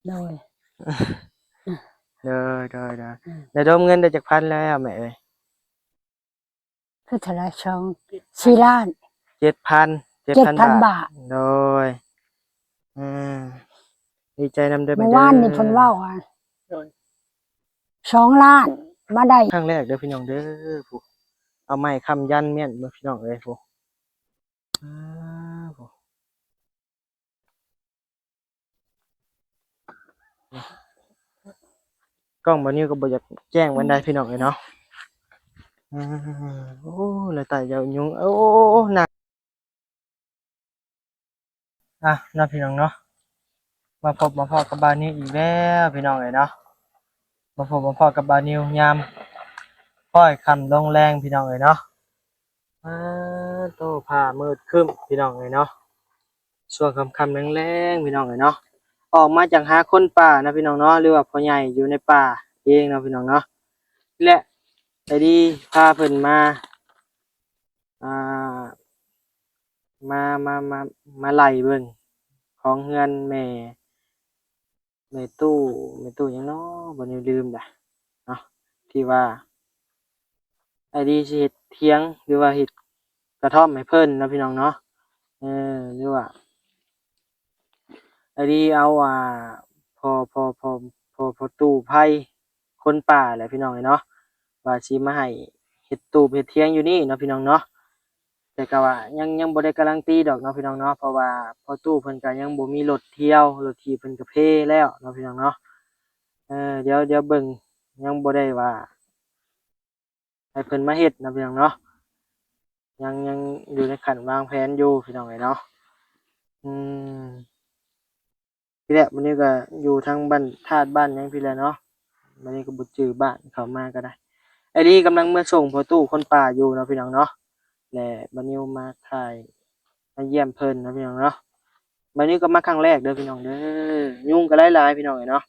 โดย เด้อเด้อเด้อได้ดมเงินได้จักพันแล้วแม่เอ้ย คือเท่าไหร่4 ล้าน 7,000 7,000 7,000 บาทบาทโดยอืมดีใจนำเด้อแม่เมื่อเด้วานนี่เพิ่นเว้าโดย2 ล้านมาได้ครั้งแรกเด้อพี่น้องเด้อผู้เอาไม้ค้ำยันเมียนเด้อพี่น้องเอ้ยผู้อาผู้กล้องบ่นิ้วก็บ่อยากแจ้งปานใดพี่น้องเอ้ยเนาะอืมโอ้แล้วตายยาวยุงโอ้หนักเนาะพี่น้องเนาะมาพบมาพ้อกับบาวนิวอีกแล้วพี่น้องเอ้ยเนาะมาพบมาพ้อกับบาวนิวยามค่อยค่ำลงแรงพี่น้องเอ้ยเนาะอาโตผ้ามืดครึ้มพี่น้องเอ้ยเนาะช่วงค่ำๆแลงๆพี่น้องเอ้ยเนาะออกมาจากหาคนป่านะพี่น้องเนาะหรือว่าพ่อใหญ่อยู่ในป่าเองเนาะพี่น้องเนาะและได้ดีพาเพิ่นมาอ่ามาไล่เบิ่งของเฮือนแม่ตู้หยังเนาะบ่ได้ลืมด่ะเนาะที่ว่าไอ้ดีสิเฮ็ดเถียงหรือว่าเฮ็ดกระท่อมให้เพิ่นเนาะพี่น้องเนาะหรือว่าไอ้ดีเอาพอตู้ไผ่คนป่าแหละพี่น้องเอ้ยเนาะว่าสิมาให้เฮ็ดตู้เฮ็ดเถียงอยู่นี่เนาะพี่น้องเนาะแต่ก็ว่ายังบ่ได้การันตีดอกเนาะพี่น้องเนาะเพราะว่าพอตู้เพิ่นก็ยังบ่มีรถเที่ยวรถที่เพิ่นก็เพแล้วเนาะพี่น้องเนาะเดี๋ยวเบิ่งยังบ่ได้ว่าให้เพิ่นมาเฮ็ดเนาะพี่น้องเนาะยังอยู่ในขั้นวางแผนอยู่พี่น้องเอ้ยเนาะอืมที่แรกมื้อนี้ก็อยู่ทางบ้านธาตุบ้านหยังพี่แหละเนาะมื้อนี้ก็บ่จื้อบ้านเข้ามาก็ได้ไอ้นี่กำลังมาส่งพ่อตู้คนป่าอยู่เนาะพี่น้องเนาะและบัดนี้มาถ่ายมาเยี่ยมเพิ่นเนาะพี่น้องเนาะบัดนี้ก็มาครั้งแรกเด้อพี่น้องเด้อยุงก็หลายๆพี่น้องเอ้ยเนาะ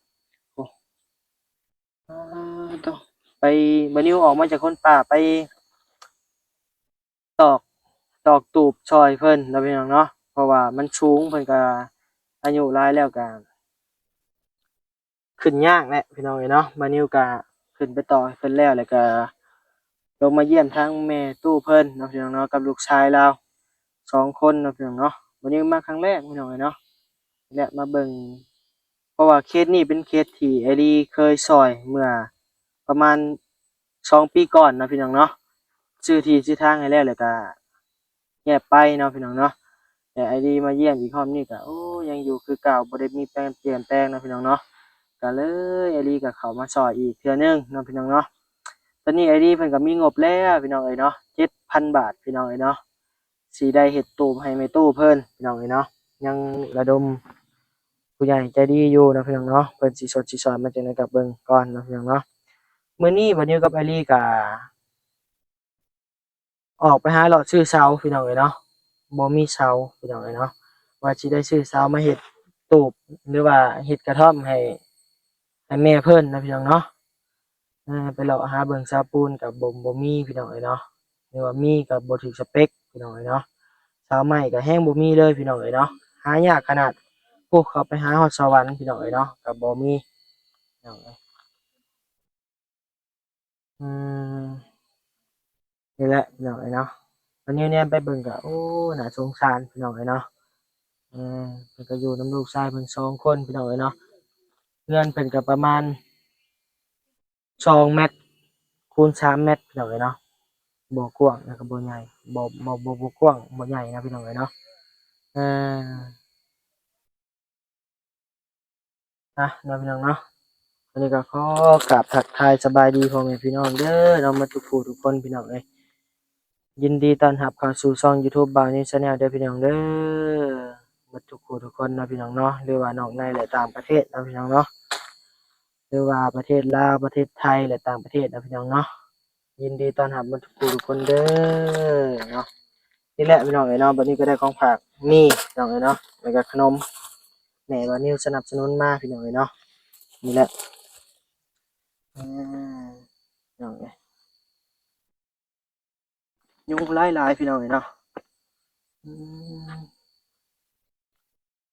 โอ้ต้องไปบัดนี้ออกมาจากคนป่าไปตอกตอกตูบช่วยเพิ่นเนาะพี่น้องเนาะเพราะว่ามันสูงเพิ่นก็อายุหลายแล้วก็ขึ้นยากแหละพี่น้องเอ้ยเนาะบัดนี้ก็ขึ้นไปต่อให้เพิ่นแล้วก็ลงมาเยี่ยมทั้งแม่ตู้เพิ่นเนาะพี่น้องเนาะกับลูกชายเรา2 คนเนาะพี่น้องเนาะบัดนี้มาครั้งแรกพี่น้องเอ้ยเนาะและมาเบิ่งเพราะว่าเคสนี้เป็นเคสที่ไอ้ดีเคยช่วยเมื่อประมาณ2 ปีก่อนเนาะพี่น้องเนาะซื้อที่ซื้อทางให้แล้วก็แยกไปเนาะพี่น้องเนาะแต่ไอ้ดีมาเยี่ยมอีกรอบนี้ก็โอ้ยังอยู่คือเก่าบ่ได้มีแปลงเปลี่ยนแปลงเนาะพี่น้องเนาะก็เลยไอ้ดีก็เข้ามาช่วยอีกเทื่อหนึ่งเนาะพี่น้องเนาะตอนนี้ไอ้ดีเพิ่นก็มีงบแล้วพี่น้องเอ้ยเนาะ7,000 บาทพี่น้องเอ้ยเนาะสิได้เฮ็ดตูบให้แม่ตู้เพิ่นพี่น้องเอ้ยเนาะยังระดมผู้ใหญ่ใจดีอยู่เนาะพี่น้องเนาะเพิ่นสิสดสิสอนมาจั่งใดก็เบิ่งก่อนเนาะพี่น้องเนาะมื้อนี้บัดนี้กับไอ้ลีก็ออกไปหาเลาะซื้อเสาพี่น้องเอ้ยเนาะบ่มีเสาพี่น้องเอ้ยเนาะว่าสิได้ซื้อเสามาเฮ็ดตูบหรือว่าเฮ็ดกระท่อมให้แม่เพิ่นนะพี่น้องเนาะไปเลาะหาเบิ่งเสาปูนก็บ่มีพี่น้องเอ้ยเนาะหรือว่ามีก็บ่ถูกสเปกพี่น้องเอ้ยเนาะเสาไม้ก็แฮงบ่มีเลยพี่น้องเอ้ยเนาะหายากขนาดพวกเขาไปหาฮอดสวรรค์พี่น้องเอ้ยเนาะก็บ่มีพี่น้องเอ้ยอืมนี่แหละพี่น้องเอ้ยเนาะวันนี้เนี่ยไปเบิ่งก็โอ้น่าสงสารพี่น้องเอ้ยเนาะเพิ่นก็อยู่นำลูกชายเพิ่น2 คนพี่น้องเอ้ยเนาะเรือนเพิ่นก็ประมาณ2 เมตรคูณ3 เมตรพี่น้องเอ้ยเนาะบ่กว้างแล้วก็บ่ใหญ่บ่กว้างบ่ใหญ่นะพี่น้องเอ้ยเนาะเออเนาะพี่น้องเนาะวันนี้ก็ขอกราบทักทายสบายดีพ่อแม่พี่น้องเด้อเนาะหมดทุกผู้ทุกคนพี่น้องเอ้ยยินดีต้อนรับเข้าสู่ช่อง YouTube บ่าวนิว Channel เด้อพี่น้องเด้อหมดทุกผู้ทุกคนเนาะพี่น้องเนาะหรือว่านอกในและต่างประเทศเนาะพี่น้องเนาะหรือว่าประเทศลาวประเทศไทยและต่างประเทศเนาะพี่น้องเนาะยินดีต้อนรับหมดทุกผู้ทุกคนเด้อเนาะนี่แหละพี่น้องเอ้ยเนาะบัดนี้ก็ได้ของฝากมีพี่น้องเอ้ยเนาะแล้วก็ขนมแม่บ่าวนิวสนับสนุนมาพี่น้องเอ้ยเนาะนี่แหละอืมพี่น้องเอ้ยยุงหลายๆพี่น้องเอ้ยเนาะอืม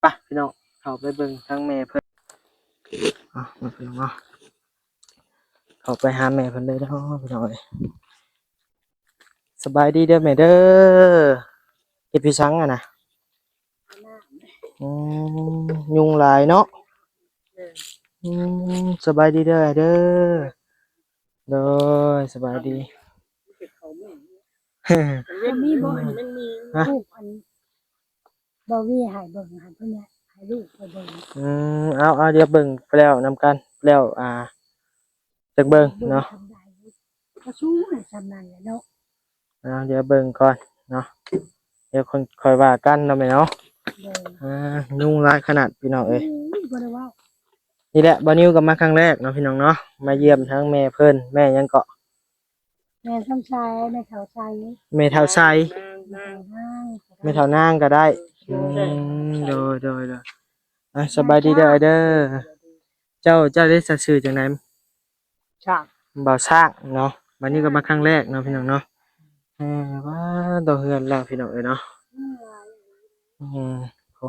ไปพี่น้องเข้าไปเบิ่งทางแม่เพิ่น มาพี่น้องเนาะเข้าไปหาแม่เพิ่นเลยเนาะพี่น้องเอ้ยสบายดีเด้อแม่เด้อเฮ็ดพี่ชังอะนะอืยุงหลายเนาะอืสบายดีเด้อเด้อโดยสบายดี บ่มีบ่อัน ฮะ ลูกอันบ่มีให้เบิ่งให้เพิ่นเนี่ยให้ลูกไปเบิ่ง เอาเดี๋ยวเบิ่งไปแล้วนำกันแล้วจักเบิ่งเนาะ ทำได้ก็สู้ให้ทำนั่นแหละเนาะ เดี๋ยวเบิ่งก่อนเนาะเดี๋ยวคนคอยว่ากันเนาะแม่เนาะ เด้อ ยุงหลายขนาดพี่น้องเอ้ย บ่ได้เว้า นี่แหละบ่นิวก็มาครั้งแรกเนาะพี่น้องเนาะมาเยี่ยมทั้งแม่เพิ่นแม่ยังเกาะ แม่สำชายแม่เฒ่าชาย แม่เฒ่าไส แม่เฒ่านาง แม่เฒ่านางก็ได้โดยสบายดีเด้อเด้อเจ้าได้สัตว์ชื่อจังได๋ ชาก บ่าวช้างเนาะวันนี้ก็มาครั้งแรกเนาะพี่น้องเนาะว่าดอกเฮือนแล้วพี่น้องเอ้ยเนาะโอ้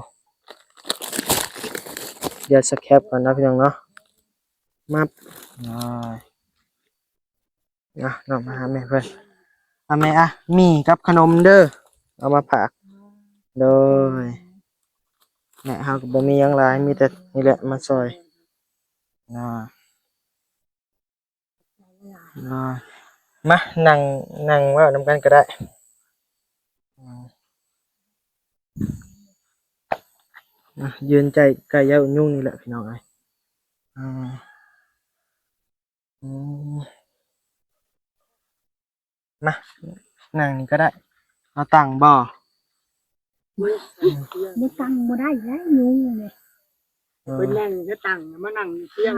เดี๋ยวสแคปก่อนนะพี่น้องเนาะมับน้องมาหาแม่เพิ่นแม่มีกับขนมเด้อเอามาฝากโดยแม่เฮาก็บ่มีหยังหลายมีแต่นี่แหละมาซอยมานั่งเว้านำกันก็ได้ยืนใจไก่ยาวยุ่งนี่แหละพี่น้องเอ้ยมานั่งนี่ก็ได้เอาตังค์บ่ บ่ตังบ่ได้แล้วยุงนี่ ไปนั่งจะตั้งมานั่งเที่ยง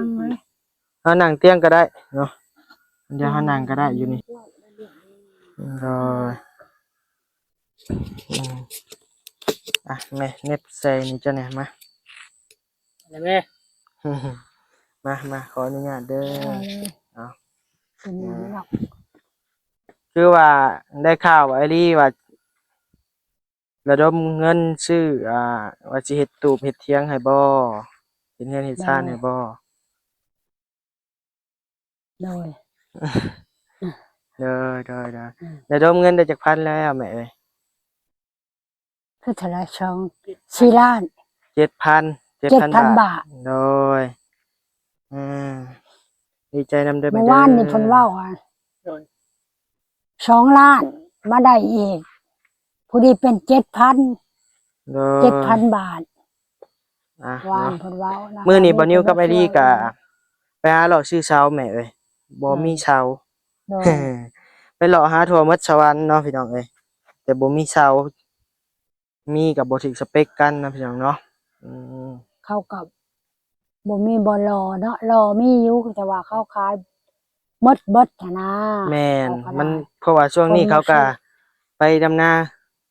เอานั่งเตียงก็ได้เนาะเดี๋ยวเอานั่งก็ได้อยู่นี่รอแม่เน็บใส่นี่จ้ะเนี่ยมา อะไรแม่ มาขออนุญาตเด้อ เอา เป็นหยังหรอก คือว่าได้ข่าวว่าไอ้ลี่ว่าระดมเงินซื้อว่าสิเฮ็ดตูบเฮ็ดเถียงให้บ่เฮ็ดเรือนเฮ็ดชานให้บ่ โดย เด้อระดมเงินได้จักพันแล้วแม่เอ้ย คือเท่าไหร่ช่อง4ล้าน 7,000 บาท โดยดีใจนำเด้อแม่ เมื่อ เด้อ วานนี่เพิ่นเว้า2ล้านมาได้อีกผู้นี้เป็น 7,000 โดย 7,000 บาท วาน เนาะ เพิ่นเว้านะ มื้อนี้บ่นิวกับไอ้ลี่ก็ไปหาเลาะซื้อเช้าแม่เอ้ยบ่มีเช้า โดย ไปเลาะหาทั่วหมดสวรรค์เนาะพี่น้องเอ้ยแต่บ่มีเช้ามีก็บ่ถึกสเปกกันนะพี่น้องเนาะเขากับบ่มีบ่รอเนาะรอมีอยู่แต่ว่าเขาขายเบิดหั้นนะ แม่น เขาก็ มัน ได้ เพราะว่าช่วงนี้ คนบ่ เขาก็ ซื้อ ไปดำนา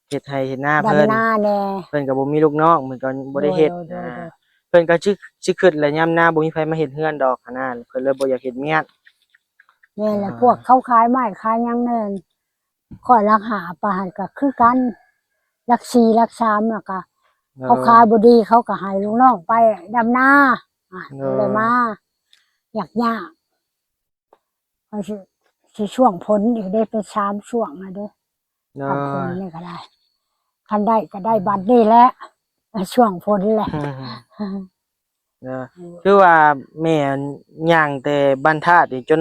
เฮ็ดไร่เฮ็ดนาเพิ่น ดำหน้าแน่ เพิ่นก็บ่มีลูกน้องเหมือนกันบ่ได้เฮ็ด โดย เพิ่นก็สิคิดแหละยามหน้าบ่มีไผมาเฮ็ดเฮือนดอกหั้นนะเพิ่นเลยบ่อยากเฮ็ดเมียน แม่นแหละพวกเขาขายไม้ขายหยังนั่นข้อยราคาประหารก็คือกันรัก4รัก3แล้วก็เขาขายบ่ดีเขาก็ให้ลูกน้องไปดำนาเลยมาอยากเขาสิช่วงพ้นอีกได้เป็น3ช่วงนะเด้อ เนา คันพ้น ะ นี่ก็ได้คันได้ก็ได้บัตรนี่แหละช่วงพ้นแหละ คือว่าแม่ย่างแต่บ้านธาตุนี่จน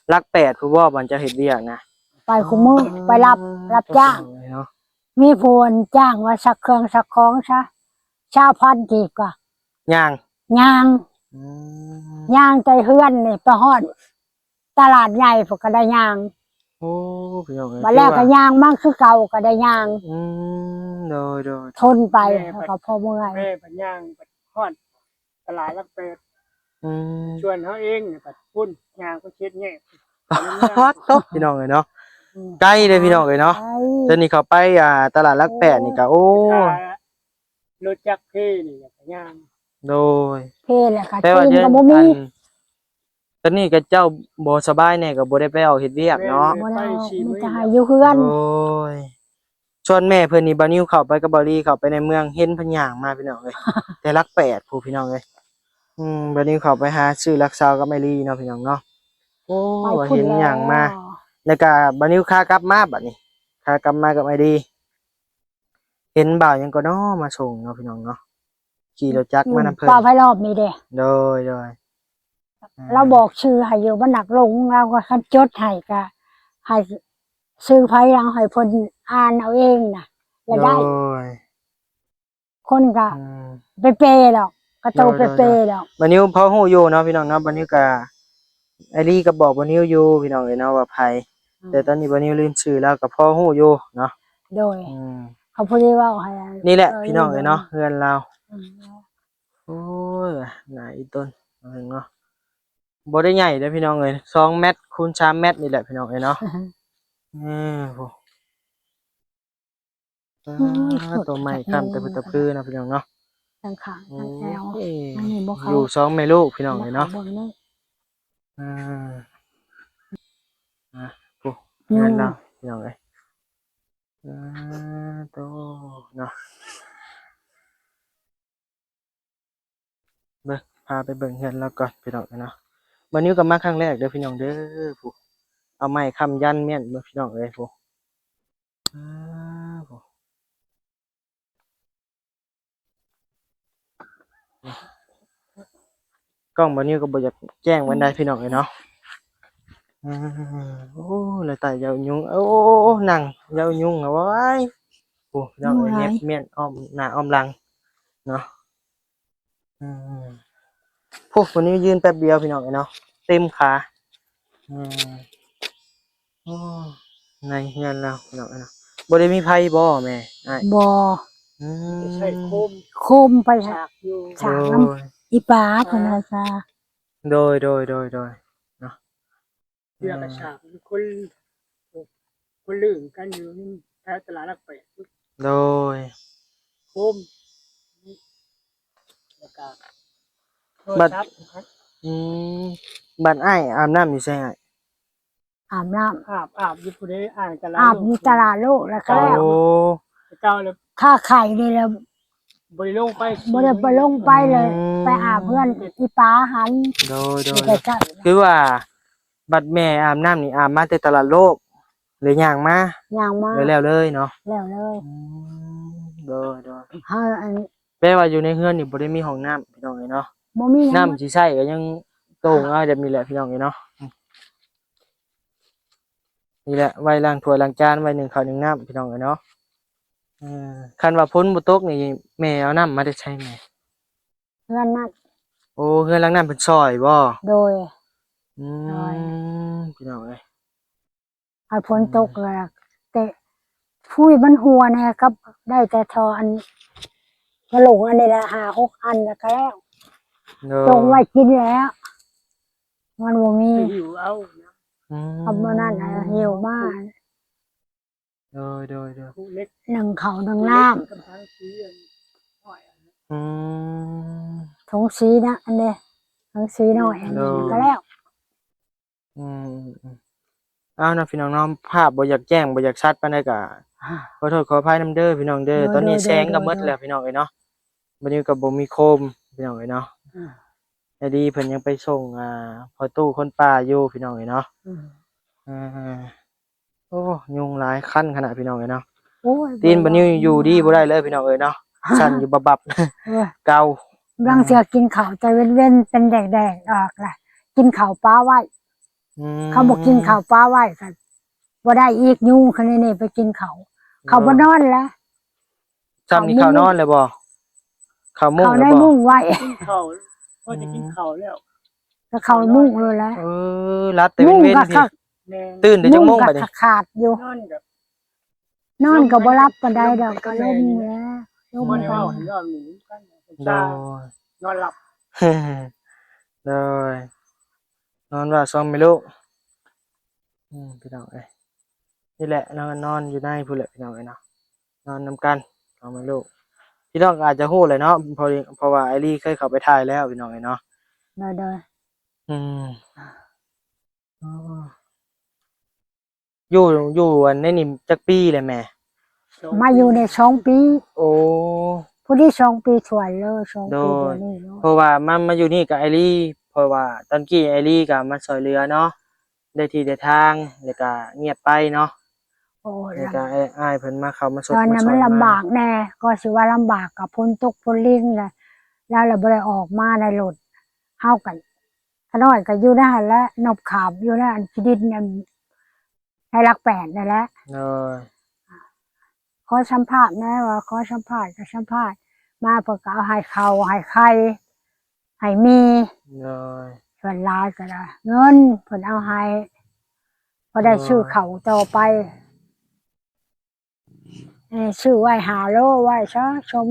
หลัก8ผู้บ่มันจะเฮ็ดเวียกนะ ไปคุมือไปรับจ้าง เนาะ มีพวนจ้างว่าสักเครื่องสักของซะชาวพันกีกว่า ย่าง ย่าง อืม ย่างใจเฮือนนี่ไปฮอดตลาดใหญ่พวกก็ได้ย่าง โอ้พี่น้องเอ้ย บัดแล้วก็ย่างมั่งคือเก่าก็ได้ย่าง โดย ทนไปแล้วก็พอเมื่อย แม่ปัญญางปัดฮอดตลาดลักเป็ด อืม ชวนเขาเองปัดพุ่นยางก็เช็ดแง่ ตบพี่น้องเอ้ยเนาะใกล้เลยพี่น้องเอ้ยเนาะ ไป ตอนนี้เขาไปตลาดหลักแปดนี่ก็โอ้ รถจักรเพ่นี่ปัญญาง โดย เพแหละค่ะ แต่ว่า ตีน เดี๋ยว ก็บ่มี ตอนนี้ก็เจ้าบ่สบายแน่ก็บ่ได้ไปเอาเฮ็ดเวียกเนาะ บ่ได้มันจะให้อยู่เฮือน โอ้ยส่วนแม่เพิ่นนี่บ่นิ้วเข้าไปกับบ่ลีเข้าไปในเมืองเห็นเพิ่นย่างมาพี่น้องเอ้ย แต่หลักแปดผู้พี่น้องเอ้ย บัดนี้เขาไปหาซื้อรักษากับแม่ลีเนาะพี่น้องเนาะโอ้ ไป ว่า พุ่น เห็น แล้ว หยังมาแล้วก็บัดนี้ขากลับมาบัดนี้ขากลับมากับไอ้ดีเห็นบ่าวหยังก็น้อมาส่งเนาะพี่น้องเนาะขี่รถจักรมานำเพิ่น ป้าไผรอบนี้เด้ โดย เราบอกชื่อให้อยู่บ่หนักลงเราก็คันจดให้ก็ให้ชื่อไผเราให้เพิ่นอ่านเอาเองน่ะแล้ว โด ได้ ย คนก็ อืม ไปเปย์ดอกกระโตไปเปย์ดอก บัดนี้พอฮู้อยู่เนาะพี่น้องเนาะบัดนี้ก็ไอ้ลีก็บอกบัดนี้อยู่พี่น้องเอ้ยเนาะว่าไผแต่ตอนนี้บัดนี้ลืมชื่อแล้วก็พอฮู้อยู่เนาะ โดย อืม เขาพูดได้ว่าให้ นี่แหละพี่น้องเอ้ยเนาะเฮือนเรา อืม โอ้ยหนาอีต้นเอาเห็นเนาะบ่ได้ใหญ่เด้อพี่น้องเอ้ย2เมตรคูณ3เมตรนี่แหละพี่น้องเอ้ยเนาะโหตัวใหม่ข้ามแต่พุตะพื้นนะพี่น้องเนาะ ทั้งขาทั้งแอว โอ้ย อันนี้บ่เข้า อยู่2แม่ลูกพี่น้องเอ้ยเนาะ บ่นี่ อ่าโอ้เงินเราพี่น้องเอ้ยโตเนาะเบิ่งพาไปเบิ่งเงินเราก่อนพี่น้องเอ้ยเนาะวันนี้ก็มาครั้งแรกเด้อพี่น้องเด้อผู้เอาไม้ค้ำยันเมียนเบิ่งพี่น้องเอ้ยผู้ผู้ กล้องบัดนี้ก็บ่อยากแจ้งวันใดพี่น้องเอ้ยเนาะโอ้เลยตายยาวยุงโอ้นั่งยาวยุงเอาไว้โอ้พี่น้องเอ้ยเน็บเมียนอ้อมหน้าอ้อมหลังเนาะอืมพวกวันนี้ยืนแป๊บเดียวพี่น้องเอ้ยเนาะเต็มขาอืมโอ้ในเฮือนแล้วพี่น้องเอ้ยเนาะบ่ได้มีไผบ่แม่อ้าย บ่ อื ใช่โคม โคมไป ฉากอยู่ ฉากน้ำอีปาเพิ่นน่ะจ้า โดยเนาะ เรือกระฉากมีคนลื่นกันอยู่นี่แถวตลาดหลักแปด โดย โคมแล้วก็โทรศัพท์ อืมบัดอ้ายอาบน้ำอยู่ไสอ้าย อาบน้ำ อาบอยู่ผู้ใดอ่านตลาด อาบอยู่ตลาดโลกแล้วก็ โอ้ แล้ว เจ้าเลย ค่าไข่นี่แล้ว บริลงไป บ่ได้ไปลงไปเลย ไปอาบเพื่อนอีปาหัน โดย อยู่ใกล้ๆ คือว่า บัดแม่อาบน้ำนี่อาบมาแต่ตลาดโลกหรือย่างมา ย่างมา แล้วเลยเนาะ แล้วเลย โดย เฮาอัน แปลว่าอยู่ในเฮือนนี่บ่ได้มีห้องน้ำพี่น้องเอ้ยเนาะ บ่มีหยัง น้ำสิใช้ก็ยังโต่งเอาแบบนี้แหละพี่น้องเอ้ยเนาะนี่แหละไว้ล้างถ้วยล้างจานไว้นึ่งข้าวนึ่งน้ำพี่น้องเอ้ยเนาะคันว่าฝนบ่ตกนี่แม่เอาน้ำมาได้ใช้แม่ เพื่อนนั่น โอ้เฮือนล้างน้ำเพิ่นซอยบ่ โดย อื ซอย พี่น้องเอ้ย ให้ฝนตกแล้วแต่พุ้ยมันหัวแน่ครับได้แต่ทออันกระโหลกอันนี้ละ5-6 อันแล้วก็แล้ว โด จงไว้กินแล้ว มันบ่มี ไปหิวเอานะ เอามานั่นหิวมาก โดย ผู้เล็ก หนึ่งเขาวหนึ่งน้ กำลังซื้ออันน้อยอันนั้น อืม ำถุงสีนะอันเนี้ยถุงสีหน่อยอันนี้ โดย ก็แล้ว อืมอ้าวนะพี่น้องเนาะภาพบ่อยากแจ้งบ่อยากชัดปานใดก็ขอโทษขออภัยนำเด้อพี่น้องเด้อตอนนี้แสงก็หมดแล้วพี่น้องเอ้ยเนาะบัดนี้ก็บ่มีโคมพี่น้องเอ้ยเนาะไอ้ดีเพิ่นยังไปส่งพอตู้คนป่าอยู่พี่น้องเอ้ยเนาะอ่าโอ้ยุงหลายคันขนาดพี่น้องเอ้ยเนาะ โอ้ย ตีนบัดนี้อยู่ดีบ่ได้เลยพี่น้องเอ้ยเนาะสั่นอยู่บับ เออ ๆเกา บางเสือกินข้าวแต่เว้นๆเป็นแดกๆออกล่ะกินข้าวปลาไว้ เขาบอกกินข้าวปลาไว้กันบ่ได้อีกยุงคันนี้ไปกินข้าวเขาบ่นอนแล้ว ซ้ำนี่ข้าวนอนเลยบ่ข้าวมุ้ง เขา เลย ได้ บ่ มุ่งไว้ กินข้าวก็จะกินข้าวแล้ว แล้วเขามุ่งเลยแล้ว รับแต่ มุ่ง เว้น ก็ ๆพี่ แม่ ตื่นแต่จังโมง ก็ บัดนี้ ขาดอยู่ นอนกับ นอนก็บ่รับปานใดดอกก็ลมแล้วลม บ่ กั ได้เว้าน ให้นอนหมูกัน โด นอนหลับ โดยนอนว่าซ้อมไม่รู้พี่น้องเอ้ยนี่แหละนอนอยู่ในพุ่นแหละพี่น้องเอ้ยเนาะนอนนำกันซ้อมไม่รู้พี่น้องอาจจะฮู้เลยเนาะเพราะว่าไอรี่เคยเข้าไปถ่ายแล้วพี่น้องเอ้ยเนาะ เด้อ อืมอ๋ออยู่อันในนี่จักปีเลยแม่ ๆมาอยู่ใน2 ปี โอ้ ผู้ที่2 ปีถวยเลย2 โด ปี ย เดี๋ยวนี้เนาะ เพราะว่ามันมาอยู่นี่กับไอรี่เพราะว่าตอนกี้ไอรี่ก็มาช่วยเหลือเนาะได้ที่ได้ทางแล้วก็เงียบไปเนาะ โอ้ย แล้วก็อ้ายเพิ่นมาเข้ามาสด ตอน มา นั้น ช่ มั วน ย ลำ มา บากแน่ก็สิว่าลำบากกับพ้นตกพ้นลิงแหละแล้วเราบ่ได้ออกมาในรถเฮากันขน้อยก็อยู่ในหั่นแหละนบขามอยู่ในอันที่ดินนั่นให้รักแปดนั่นแหละ โดย ขอสัมภาษณ์แน่ว่าขอสัมภาษณ์ก็สัมภาษณ์มาเพิ่นก็เอาให้เขาให้ไข่ให้มี โดย ส่วนหลายก็ได้เงินเพิ่นเอาให้พอได้ชื่อเขาต่อไปชื่อไว้5 โลไว้ซะชม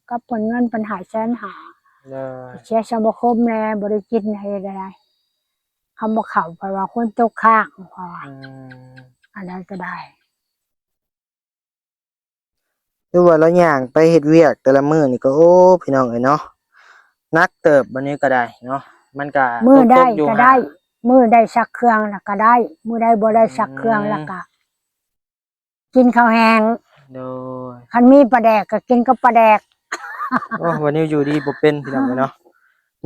กับเพิ่นเงินเพิ่นให้150,000 โดย เสียสมาคมแน่บ่ได้กินให้ได้คำบ่เข้าเพราะว่าคนตกค้างเพราะว่า อืม อันนั้นก็ได้ คือว่าเราย่างไปเฮ็ดเวียกแต่ละมื้อนี่ก็โอ้พี่น้องเอ้ยเนาะนักเติบบัดนี้ก็ได้เนาะมันก็ มือได้ ตๆอยู่ ก็ ห่า ได้มือได้ซักเครื่องแล้วก็ได้มือได้บ่ได้ซักเครื่องแล้วก็กินข้าวแห้ง โดย คันมีปลาแดกก็กินกับปลาแดก โอ้วันนี้อยู่ดีบ่เป็นพี่น้องเอ้ยเนาะ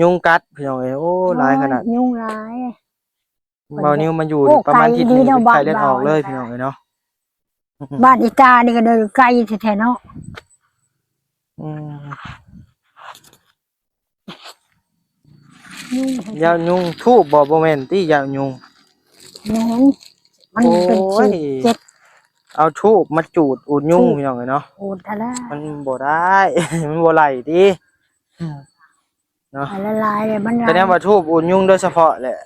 ยุงกัดพี่น้องเอ้ยโอ้หลายขนาด โอ้ยยุ่งหลาย เบานิ้วมาอยู่ โอ้ ประมาณอาทิศ ไกลดี นี้ เนาะ เป็นไข้ บ้าน เลือดออกเลย เรา พี่น้องเอ้ยเนาะ บ้านอีตานี่ก็เดินไกลแท้ๆเนาะ อืม ยุ่ง ยาวยุงทูบบ่แม่นติยาวยุง แม่นมันเป็น โอ้ย เจ็ด เอาทูบมาจูดอุดยุง ทูบ พี่น้องเอ้ยเนาะ โอดอะไร มันบ่ได้ มันบ่ไหลติเนาะ ละลายเลยมัน แสดงว่าทูบอุดยุงโดยเฉพาะแหละ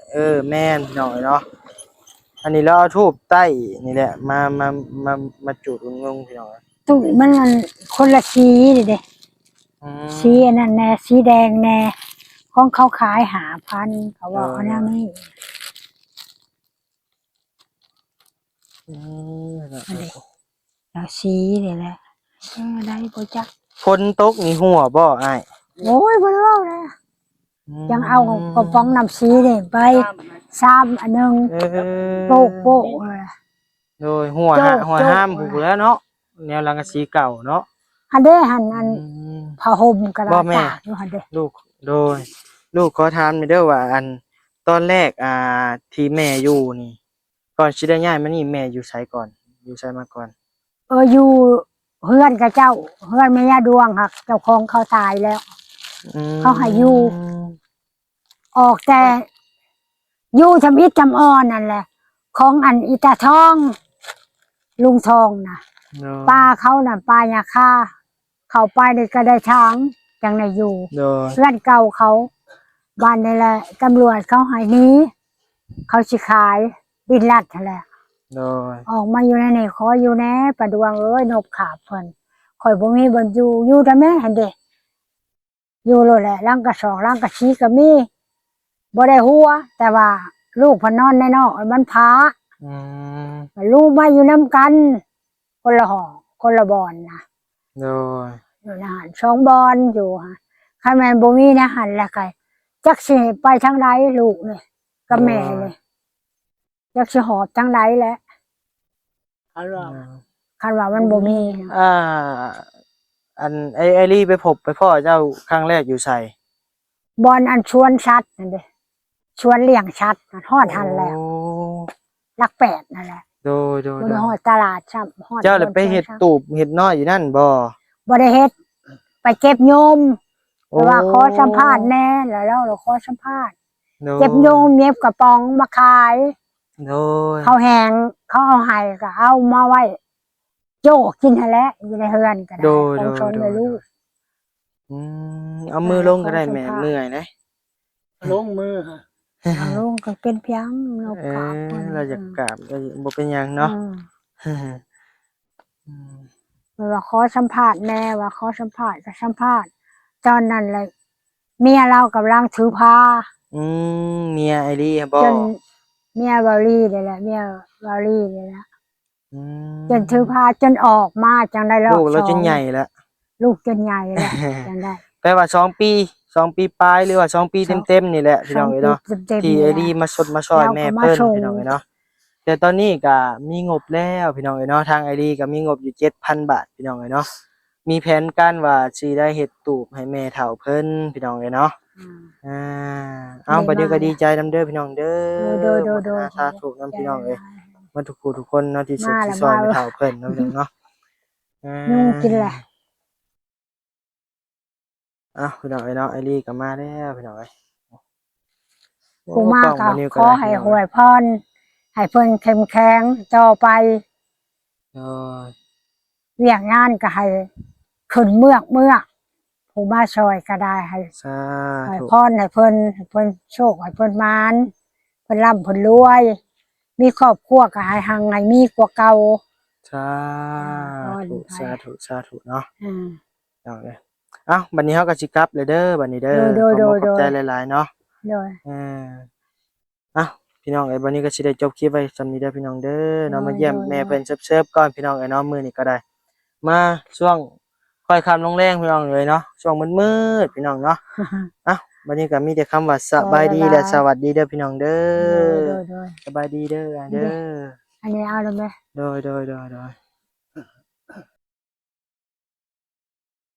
แม่นพี่น้องเอ้ยเนาะอันนี้เราเอาทูบใต้นี่แหละมาจูดอุดยุงพี่น้องเอ้ย ตุ้ยมันคนละสีเด้ อืม สีอันนั้นแน่สีแดงแน่ของเขาขาย5,000เขาว่าเอาแนวนี้ อืม แล้วสีนี่แหละได้บ่จัก ฝนตกนี่หัวบ่อ้าย โอ้ยบ่เล่าเลยยังเอากระป๋องน้ำสีนี่ไป3อันหนึง เออ โป๊กเลย โดยหัว โจ๊ก หัว โจ๊ก ห้ามผูกแล้วเนาะแนวรังกะสีเก่าเนาะ หันเด้หันอัน อืม ผ้าห่มกระ บ่ ดาษ แม่ ตากอยู่หันเด้ ลูกโดย ลูกขอถามหน่อยเด้อว่าอันตอนแรกที่แม่อยู่นี่ก่อนสิได้ย้ายมานี่แม่อยู่ไสก่อนอยู่ไสมาก่อน อยู่เฮือนกับเจ้าเฮือนแม่ย่าดวงหักเจ้าของเขาตายแล้ว อืม เขาให้อยู่ ออกแต่อยู่ทำอิฐทำอ่อนนั่นแหละ ของอันอิตาทอง ลุงทองน่ะ โดย ป้าเขาน่ะป้ายาค่าเขาไปนี่ก็ได้ทางจังไดอยู่ โดย เพื่อนเก่าเขาบ้านนี่แหละตำรวจเขาใหายนี้ เขาสิขายดินลัดนั่นแหละ โดย ออกมาอยู่ในนี่ขออยู่แน่ประดวงเอ้ยนบขาบเพิ่นข่อยบ่มีบ่อยู่แต่แม่หั่นเด้อยู่โลดแหละร่างกระสองร่างกระชี้ก็มีบ่ได้หัว แต่ว่าลูกเพิ่นนอนในนอกมันพา อืม ลูกมาอยู่นํกัน คนละห้องคนละบอนนะ โดย อยู่นะหัน2 บอนอยู่ฮะคันแม่นบ่มีนะหันแล้วก็จักสิไปทางใดลูกนี่กับแม่นี่จักสิหอบทางใดแหละ เอาล่ะ คันว่ามันบ่มี อันไอรี่ไปพบไปพ่อเจ้าครั้งแรกอยู่ไส บอนอันชวนชัดนั่นเด้ชวนเลี้ยงชัดน่ะฮอดหันแล้ว โอ้ ลักแปดนั่นแหละ โดยโดย บ่ โด ได้ ย ฮอดตลาดซ้ํฮอด เจ้าเลยไปเฮ็ดตูบเฮ็ดน้อยอยู่นั่นบ่ บ่ได้เฮ็ดไปเก็บโยม โอ้ แต่ว่าขอสัมภาษณ์แน่แล้วเราขอสัมภาษณ์ โดย เก็บโยมเย็บกระป๋องมาขาย โดย เขาแหงเขาเอาให้ก็เอามาไว้ โจกกินหั่นแหละอยู่ในเฮือนก็ได้ โดย ข โด อง ย ชน โด เลย ยลูก อืมเอามือลงก็ได้แม่ ขอสัมภาษณ์ เมื่อยนะ ลงมือฮะ เอาลงก็เป็นเพียงนก เอก าบ เราจะกราบเราบ่เป็นหยังเนาะ อืม ว่าขอสัมภาษณ์แม่ว่าขอสัมภาษณ์ก็สัมภาษณ์ตอนนั้นเลยเมียเรากำลังถือผ้า เมียไอรี่บ่ จนเมียบาลีเลยแหละเมียบาลีเลยละ อืม จนถือผ้าจนออกมาจังได้รอบ ลูกเรา สอง จนใหญ่แล้ว ลูกจนใหญ่แล้วจังได้ แปลว่า2 ปีปลายหรือว่า2 ปีเต็มๆนี่แหละพี่น้องเอ้ยเนาะ เต็มๆ ที่ไอรี่มาสดมาซอยแม่เพิ่น เราก็มาส่ง พี่น้องเอ้ยเนาะแต่ตอนนี้ก็มีงบแล้วพี่น้องเอ้ยเนาะทางไอรี่ก็มีงบอยู่ 7,000 บาทพี่น้องเอ้ยเนาะ มีแผนการว่าสิได้เฮ็ดตูบให้แม่เฒ่าเพิ่นพี่น้องเอ้ยเนาะ อ่า เอาบัดนี้ก็ ได้มา ดีใจนำเด้อพี่น้องเด้อ โดย โมทนาสาธุนำพี่น้องเอ้ย ใจละลาย มาทุกผู้ทุกคนเนาะที่สุด มา ที่ ละ ซอย มา แม่เฒ่าเพิ่นเนาะพี่น้องเนาะ ยุ่งกินแหละ พี่น้องเอ้ยเนาะไอรีก็มาแล้วพี่น้องเอ้ย ผู้มา ล้อง ก็ บ่นิ้ว ขอ ได้ ให้ พี่น้ง หวยพรให้เพิ่นเข้มแข็งต่อไป โอ้ย เวียกงานก็ให้ขึ้นเมือกผู้มาช่วยก็ได้ให้ สา ให้ ธุ พรให้เพิ่นโชคให้เพิ่นมานเพิ่นร่ำเพิ่นรวย มีครอบครัวก็ให้หังให้มีกว่าเก่า สาธุ ไป สาธุสาธุเนาะ อืม พี่น้องเอ้ยบัดนี้เฮาก็สิกลับเลยเด้อบัดนี้เด้อ โดย ขอบคุณขอบใจ โดย หลายๆเนาะ โดย พี่น้องเอ้ยวันนี้ก็สิได้จบคลิปไว้สำนี้เด้อพี่น้องเด้อเนาะ โดย มาเยี่ยม โดย แม่เพิ่นเซิฟๆก่อนพี่น้องเอ้ยเนาะมื้อนี้ก็ได้ มาช่วงค่อยค่ำลงแรงพี่น้องเอ้ยเนาะช่วงมืดๆพี่น้องเนาะวันนี้ก็มีแต่คำว่าสบายดีและสวัสดีเด้อพี่น้องเด้อ โดย สบายดีเด้อเด้อ อันนี้เอาแล้วไหม โดย